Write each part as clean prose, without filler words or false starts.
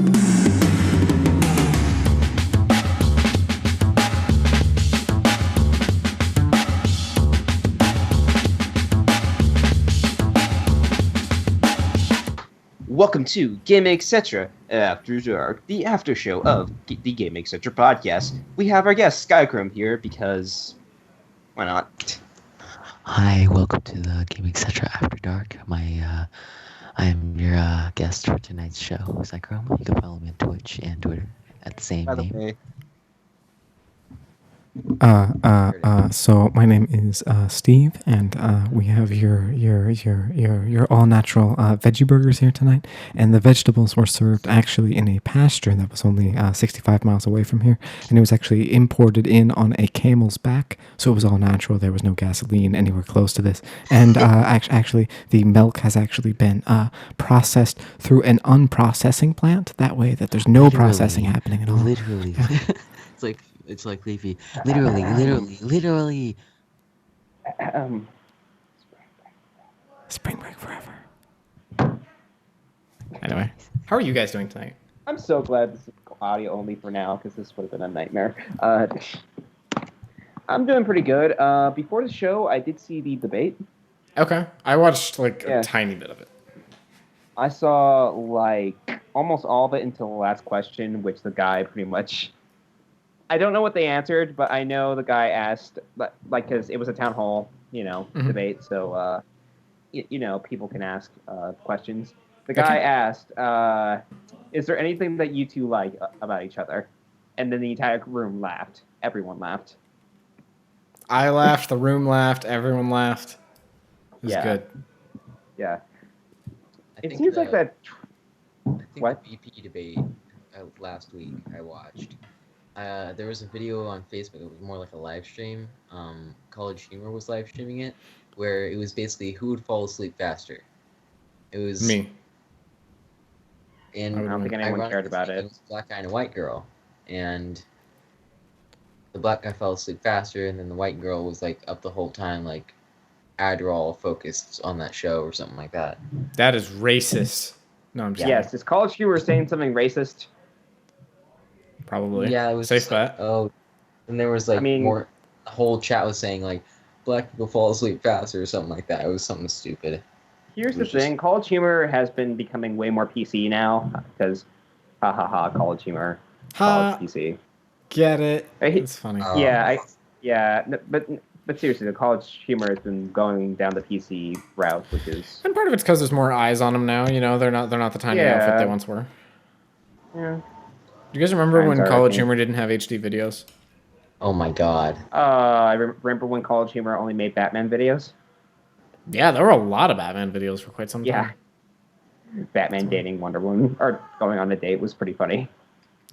Welcome to Gaming Etc. After Dark, the after show of the Gaming Etc. podcast. We have our guest Sykrome here because why not? Hi, welcome to the Gaming Etc. After Dark. I am your guest for tonight's show, Sykrome. You can follow me on Twitch and Twitter at the same By the name. way, So my name is Steve, and we have your all natural veggie burgers here tonight. And the vegetables were served actually in a pasture that was only 65 miles away from here, and it was actually imported in on a camel's back, so it was all natural. There was no gasoline anywhere close to this, and actually the milk has actually been processed through an unprocessing plant. That way, that there's no processing happening at all. Literally. It's like Leafy. Literally. Spring break forever. Anyway, how are you guys doing tonight? I'm so glad this is audio only for now because this would have been a nightmare. I'm doing pretty good. Before the show, I did see the debate. Okay, I watched a tiny bit of it. I saw almost all of it until the last question, which the guy pretty much. I don't know what they answered, but I know the guy asked, because it was a town hall, debate, so, people can ask questions. The guy asked, is there anything that you two like about each other? And then the entire room laughed. Everyone laughed. I laughed, the room laughed, everyone laughed. It was good. Yeah. It seems like that... I think What? the BP debate last week I watched. There was a video on Facebook. It was more like a live stream. College Humor was live streaming it, where it was basically who would fall asleep faster. It was me. And I don't think anyone cared about it. It was a black guy and a white girl, and the black guy fell asleep faster, and then the white girl was up the whole time, Adderall focused on that show or something like that. That is racist. No, I'm just Yes, is College Humor saying something racist? Probably. Yeah, it was safe just bet. And there was more. The whole chat was saying black people fall asleep faster or something like that. It was something stupid. Here's the thing: College Humor has been becoming way more PC now because, College Humor, College PC. Get it? It's funny. But seriously, the College Humor has been going down the PC route, which is. And part of it's because there's more eyes on them now. They're not the tiny outfit they once were. Yeah. Do you guys remember when College Humor didn't have HD videos? Oh my god. I remember when College Humor only made Batman videos. Yeah, there were a lot of Batman videos for quite some time. Yeah. Batman dating Wonder Woman, or going on a date, was pretty funny.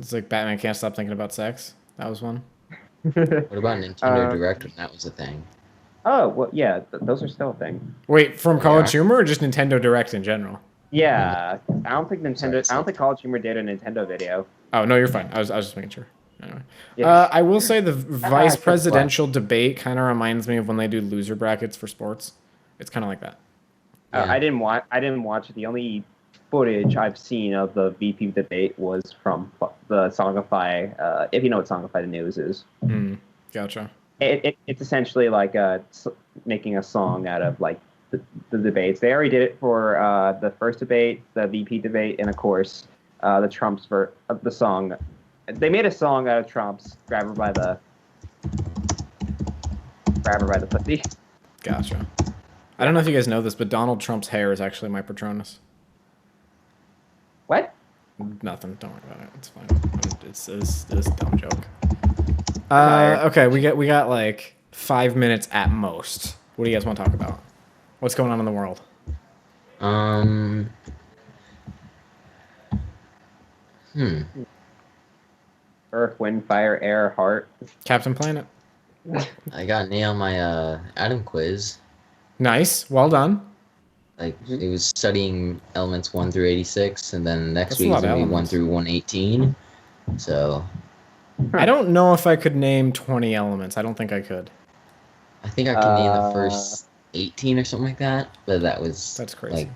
It's like Batman can't stop thinking about sex. That was one. What about Nintendo Direct when that was a thing? Oh, well, yeah, those are still a thing. Wait, from College Humor or just Nintendo Direct in general? Yeah, I don't think College Humor did a Nintendo video. Oh, no, you're fine. I was just making sure. Anyway. Yes. I will say the vice presidential debate kind of reminds me of when they do loser brackets for sports. It's kind of like that. Yeah. I didn't watch it. The only footage I've seen of the VP debate was from the Songify. If you know what Songify the News is. Gotcha. It's essentially making a song out of the debates. They already did it for the first debate, the VP debate, and of course the Trump's of the song. They made a song out of Trump's "Grab Her by the Pussy." Gotcha. I don't know if you guys know this, but Donald Trump's hair is actually my Patronus. What? Nothing. Don't worry about it. It's fine. It's a dumb joke. Okay, we got 5 minutes at most. What do you guys want to talk about? What's going on in the world? Earth, Wind, Fire, Air, Heart. Captain Planet. I got an A on my Atom quiz. Nice. Well done. It was studying elements 1 through 86, and then next week That's is a lot going of to be 1 elements. through 118. So I don't know if I could name 20 elements. I don't think I could. I think I can name the first 18 or something like that, but that was That's crazy.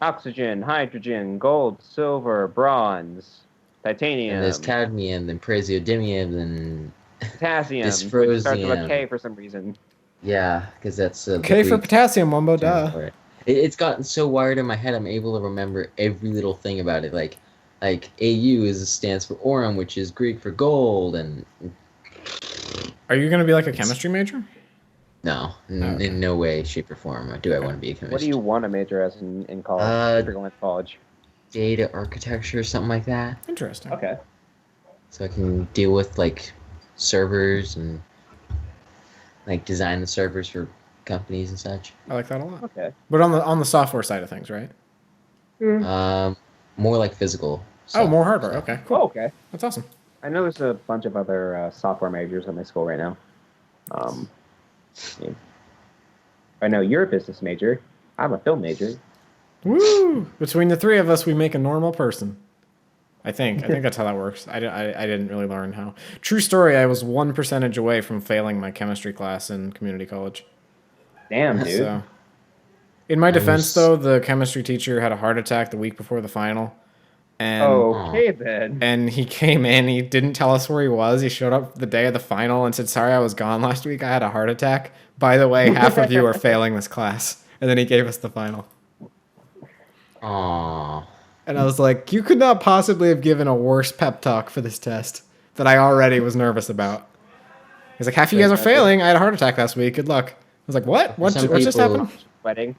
Oxygen, hydrogen, gold, silver, bronze, titanium, And there's cadmium, then praseodymium, then potassium, which starts with a dysprosium. K for some reason. Yeah, because that's the K for Greek potassium, Wumbo, term duh. for it. It's gotten so wired in my head, I'm able to remember every little thing about it. Like AU stands for Aurum, which is Greek for gold, and Are you going to be like a it's chemistry major? no, Okay. in no way, shape, or form do I want to be a chemist. What do you want to major as in college? If you're going to college. Data architecture or something like that, Interesting. Okay. so I can deal with like servers and like design the servers for companies and such. I like that a lot. Okay. But on the software side of things, right? More like physical. Oh, more stuff, hardware. so. Okay, cool. Oh, okay. That's awesome. I know there's a bunch of other software majors at my school right now. Yeah. I know you're a business major. I'm a film major. Woo! Between the three of us, we make a normal person. I think that's how that works. I didn't really learn how. True story, I was 1% away from failing my chemistry class in community college. Damn, dude. So, in my defense, though, the chemistry teacher had a heart attack the week before the final. And, Okay, then. And he came in, he didn't tell us where he was. He showed up the day of the final and said, "Sorry, I was gone last week. I had a heart attack. By the way, half of you are failing this class." And then he gave us the final. Aww. And I was like, you could not possibly have given a worse pep talk for this test that I already was nervous about. He's like, half of you guys are failing. I had a heart attack last week. Good luck. I was like, what? What just happened? Wedding.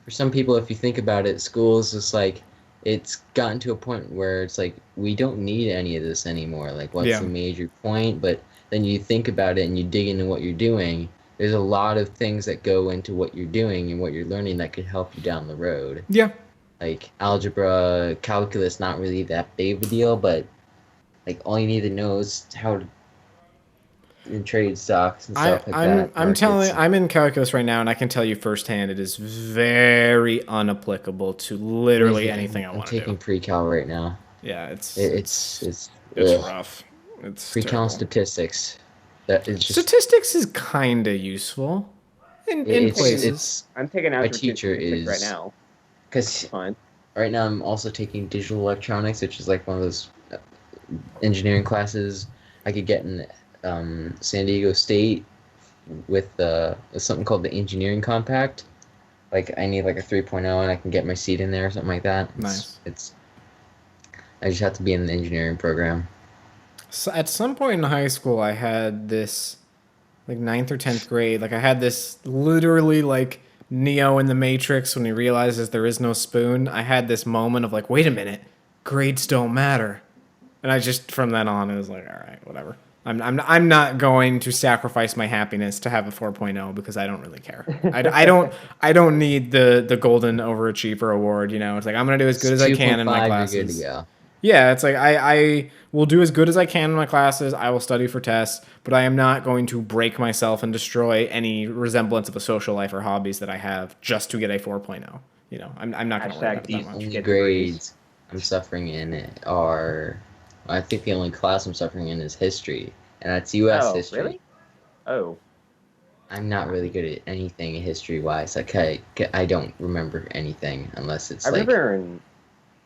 For some people, if you think about it, school is just like, it's gotten to a point where it's like, we don't need any of this anymore. Like, what's the major point? But then you think about it and you dig into what you're doing. There's a lot of things that go into what you're doing and what you're learning that could help you down the road. Yeah. Like algebra, calculus, not really that big of a deal, but like all you need to know is how to trade stocks and stuff like that. I'm in calculus right now, and I can tell you firsthand, it is very unapplicable to literally anything I want to do. I'm taking pre-cal right now. Yeah, it's rough. It's pre-cal and statistics. Statistics is kind of useful in places. I'm taking out my teacher is right now. Because right now I'm also taking digital electronics, which is like one of those engineering classes I could get in San Diego State with something called the Engineering Compact. Like I need like a 3.0 and I can get my seat in there or something like that. Nice. I just have to be in the engineering program. So at some point in high school, I had this, like 9th or 10th grade, like I had this literally like Neo in the Matrix when he realizes there is no spoon. I had this moment of like, wait a minute, grades don't matter. And I just, from then on, it was like, all right, whatever. I'm not going to sacrifice my happiness to have a 4.0 because I don't really care. I don't need the golden overachiever award. You know, it's like I'm gonna do as good as I can in my classes. You're good to go. Yeah, it's like I will do as good as I can in my classes. I will study for tests, but I am not going to break myself and destroy any resemblance of a social life or hobbies that I have just to get a 4.0. You know, I'm not going to worry about it that much. Only grades I'm suffering in are, I think the only class I'm suffering in is history, and that's U.S. history. Really? Oh. I'm not really good at anything history-wise. I don't remember anything unless it's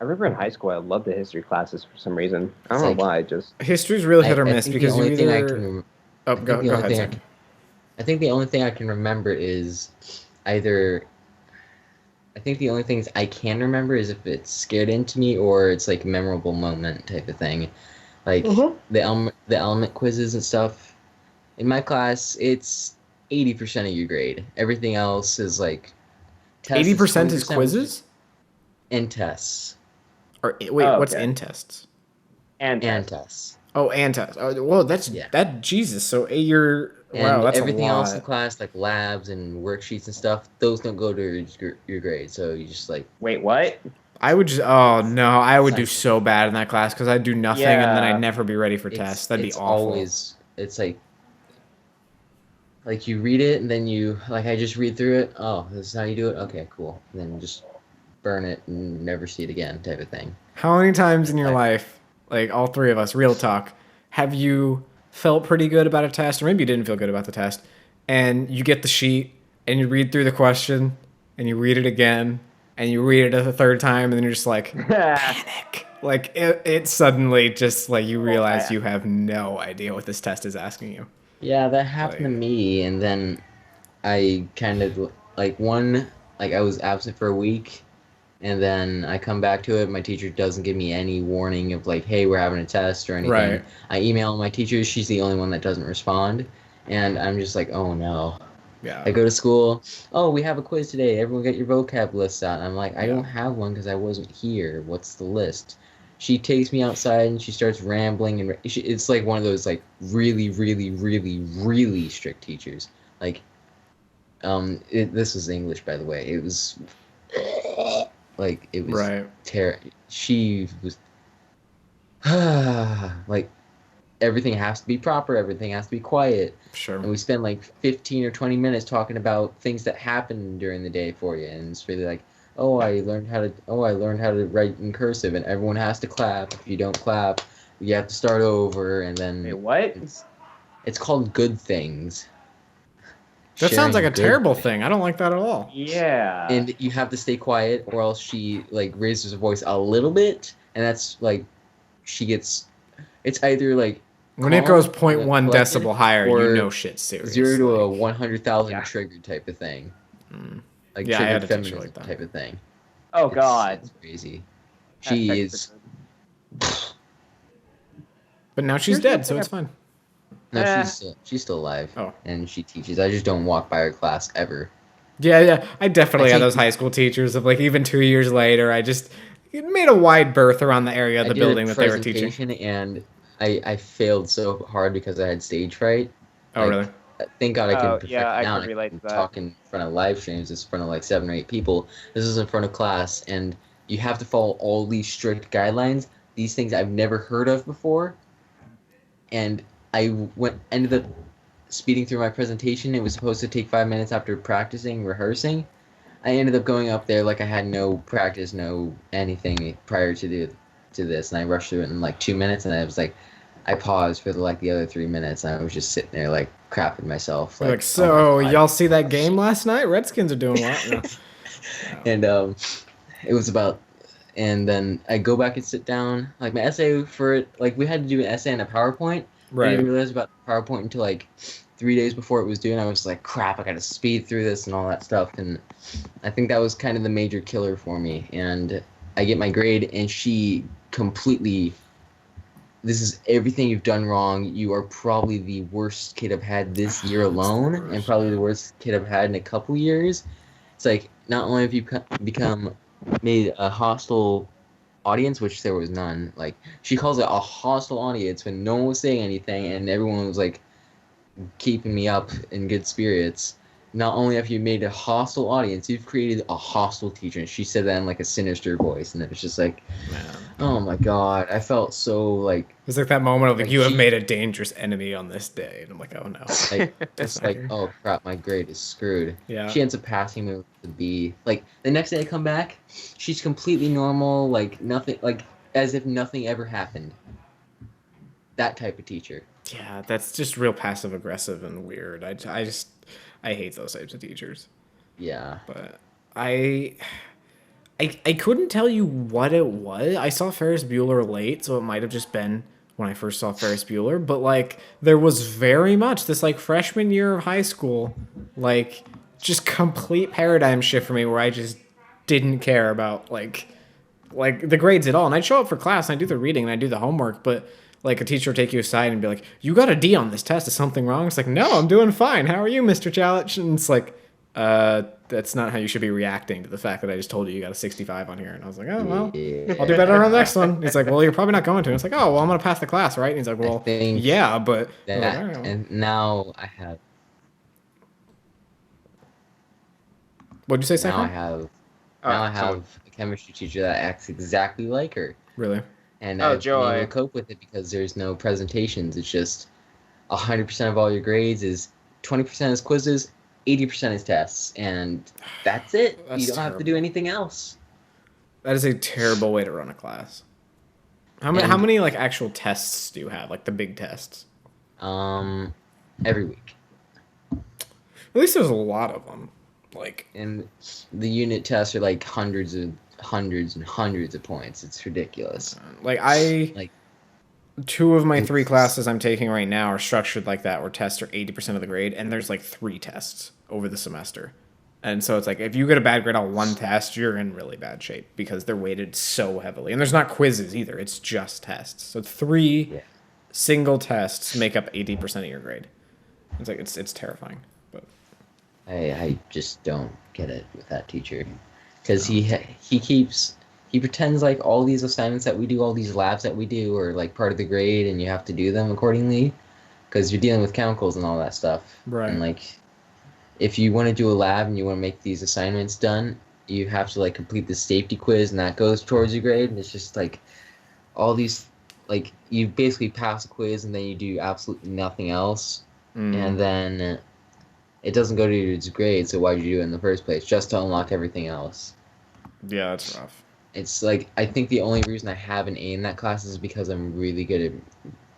I remember in high school, I loved the history classes for some reason. I don't know why. History's really hit or miss because you either. Go ahead. I think the only thing I can remember is either. I think the only things I can remember is if it's scared into me or it's like a memorable moment type of thing, like the element quizzes and stuff. In my class, it's 80% of your grade. Everything else is like. 80% is quizzes. And tests. Or wait, what's in tests? And tests. Oh, and tests. Oh, well, that's that Jesus. So that's everything a lot. else in class, like labs and worksheets and stuff, those don't go to your grade. So you just like. Wait, what? I would do so bad in that class because I'd do nothing and then I'd never be ready for tests. That'd be awful. It's like you read it and then you I just read through it. Oh, this is how you do it. Okay, cool. And then just burn it and never see it again type of thing. How many times in your life, like all three of us, real talk, have you felt pretty good about a test, or maybe you didn't feel good about the test, and you get the sheet and you read through the question and you read it again and you read it a third time, and then you're just like, panic. Like, it suddenly just, like, you realize you have no idea what this test is asking you. Yeah, that happened to me, and then I kind of I was absent for a week, and then I come back to it. My teacher doesn't give me any warning of like, hey, we're having a test or anything. Right. I email my teacher. She's the only one that doesn't respond, and I'm just like, oh no. Yeah. I go to school. Oh, we have a quiz today. Everyone get your vocab lists out. And I'm like, I Yeah. don't have one because I wasn't here. What's the list? She takes me outside and she starts rambling, and it's like one of those like really, really, really, really strict teachers. Like, this was English, by the way. It was like it was Right. She was like everything has to be proper. Everything has to be quiet. Sure. And we spend like 15 or 20 minutes talking about things that happened during the day for you, and it's really like, I learned how to write in cursive, and everyone has to clap. If you don't clap, you have to start over, and then Wait, what? It's called good things. That sounds like Sharing a good terrible things. thing. I don't like that at all. Yeah. And you have to stay quiet, or else she like raises her voice a little bit, and that's like she gets. It's either like When it goes calm, 0.1 collected, decibel higher, or you know shit's serious. 0 to a like, 100,000 Yeah. triggered type of thing. Like Yeah, I had triggered a teacher feminism like that. type of thing. Oh God. It's crazy. Hashtag She is. But now she's Here's dead, one so thing it's fine. No, Eh. she's still alive. Oh. And she teaches. I just don't walk by her class ever. Yeah. I definitely had take- those high school teachers of like even 2 years later, I just made a wide berth around the area of the building that they were teaching. And I failed so hard because I had stage fright. Oh, Like, really? Thank God I can perfect yeah, it I now. can relate to that. Talk in front of live streams. It's in front of like 7 or 8 people. This is in front of class, and you have to follow all these strict guidelines. These things I've never heard of before, and I ended up speeding through my presentation. It was supposed to take 5 minutes after practicing, rehearsing. I ended up going up there like I had no practice, no anything prior to this, and I rushed through it in like 2 minutes, and I was like, I paused for the other 3 minutes, and I was just sitting there like crapping myself. Like, oh so my God. y'all see that game last night? Redskins are doing well. No. And it was about, and then I go back and sit down. Like my essay for it, like we had to do an essay and a PowerPoint. I Right. didn't realize about PowerPoint until like 3 days before it was due, and I was like, crap, I gotta speed through this and all that stuff. And I think that was kind of the major killer for me. And I get my grade, and she completely, this is everything you've done wrong. You are probably the worst kid I've had this year alone, and probably the worst kid I've had in a couple years. It's like, not only have you made a hostile audience, which there was none. Like, she calls it a hostile audience when no one was saying anything, and everyone was like keeping me up in good spirits. Not only have you made a hostile audience, you've created a hostile teacher. And she said that in like a sinister voice, and it was just like, Man. oh my God, I felt so like It's like that moment of like, Like, you have she- made a dangerous enemy on this day. And I'm like, oh no. it's like, oh crap, my grade is screwed. Yeah. She ends up passing me with the B. Like the next day I come back, she's completely normal, like nothing, like as if nothing ever happened. That type of teacher. Yeah, that's just real passive aggressive and weird. I hate those types of teachers. Yeah. But I couldn't tell you what it was. I saw Ferris Bueller late, so it might have just been when I first saw Ferris Bueller. But like, there was very much this like freshman year of high school, like just complete paradigm shift for me, where I just didn't care about like the grades at all. And I'd show up for class and I'd do the reading and I'd do the homework, but like a teacher would take you aside and be like, you got a D on this test. Is something wrong? It's like, no, I'm doing fine. How are you, Mr. Chalich? And it's like, that's not how you should be reacting to the fact that I just told you got a 65 on here. And I was like, oh, well, Yeah. I'll do better on the next one. He's like, well, you're probably not going to. And it's like, oh, well, I'm going to pass the class, right? And he's like, well, think yeah, but... I'm like, That, "All right, well." and now I have. What'd you say, Now I Sykrome? have. Now I have a chemistry teacher that acts exactly like her. Really? And Oh, I've been able joy. to cope with it because there's no presentations. It's just 100% of all your grades is 20% is quizzes, 80% is tests, and that's it. That's you don't have to terrible. do anything else. That is a terrible way to run a class. How many like actual tests do you have? Like the big tests? Every week. At least there's a lot of them. Like, And the unit tests are like hundreds and hundreds of points. It's ridiculous. like I Like, 2 of my 3 it's classes I'm taking right now are structured like that, where tests are 80% of the grade, and there's like 3 tests over the semester. And so it's like, if you get a bad grade on one test, you're in really bad shape because they're weighted so heavily. And there's not quizzes either. It's just tests. So 3 yeah. single tests make up 80% of your grade. It's like, it's terrifying. But I just don't get it with that teacher, because he pretends like all these assignments that we do, all these labs that we do, are like part of the grade, and you have to do them accordingly, because you're dealing with chemicals and all that stuff. Right. And like, if you want to do a lab and you want to make these assignments done, you have to like complete the safety quiz, and that goes towards your grade. And it's just like all these, like, you basically pass a quiz and then you do absolutely nothing else, and then it doesn't go to your grade. So why did you do it in the first place? Just to unlock everything else. yeah, that's rough. It's like, I think the only reason I have an A in that class is because I'm really good at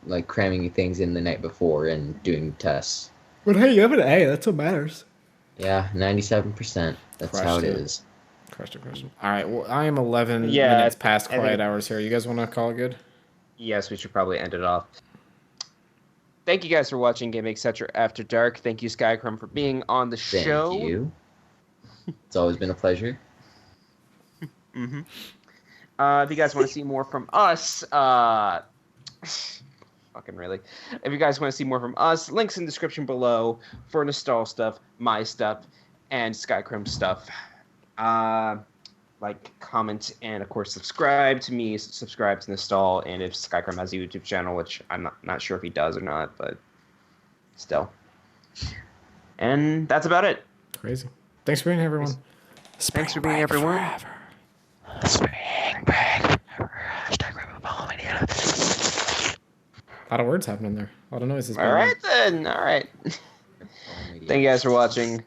like cramming things in the night before and doing tests. But hey, you have an A. That's what matters. Yeah, 97%. That's how it is. Crushed. All right. Well, I am 11 Yeah, minutes past I quiet think- hours here. You guys want to call it good? Yes, we should probably end it off. Thank you guys for watching Gaming Etc. After Dark. Thank you, Sykrome, for being on the show. Thank you. It's always been a pleasure. Mm-hmm. If you guys want to see more from us, fucking really. If you guys want to see more from us, links in the description below for Nostal stuff, my stuff, and Sykrome stuff. Like, comment, and of course subscribe to me, subscribe to Nostal, and if Sykrome has a YouTube channel, which I'm not sure if he does or not, but still. And that's about it. Crazy. Thanks for being here, everyone. Thanks for being here, everyone. Spring break forever. Hashtag Rainbow Ball Mania. A lot of words happening there. A lot of noises. All right, then. All right. Thank you guys for watching.